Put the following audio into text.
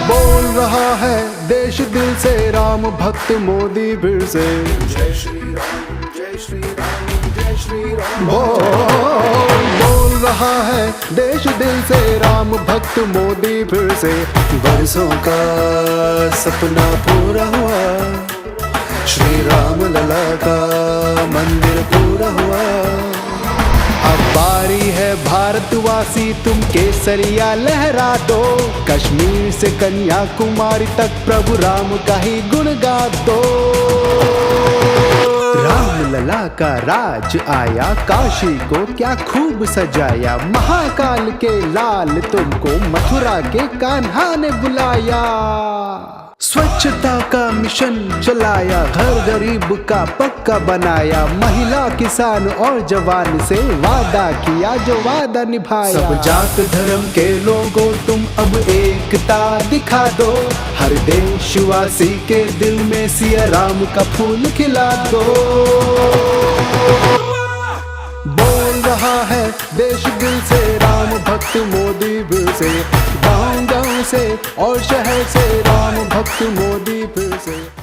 बोल रहा है देश दिल से राम भक्त मोदी फिर से जय श्री राम जय श्री राम जय श्री राम। बोल रहा है देश दिल से राम भक्त मोदी फिर से। बरसों का सपना पूरा हुआ, श्री राम लला का मंदिर पूरा हुआ। अब बारी है भारतवासी तुम केसरिया लहरा दो, कश्मीर से कन्याकुमारी तक प्रभु राम का ही गुण गा दो। राम लला का राज आया, काशी को क्या खूब सजाया, महाकाल के लाल तुमको मथुरा के कान्हा ने बुलाया। स्वच्छता का मिशन चलाया, घर गरीब का पक्का बनाया, महिला किसान और जवान से वादा किया जो वादा निभाया। सब जात धर्म के लोगों तुम अब एकता दिखा दो, हर देशवासी के दिल में सिया राम का फूल खिला दो। बोल रहा है देश दिल से राम भक्त मोदी फिर से, गाँव गाँव से और शहर से राम भक्त मोदी फिर से।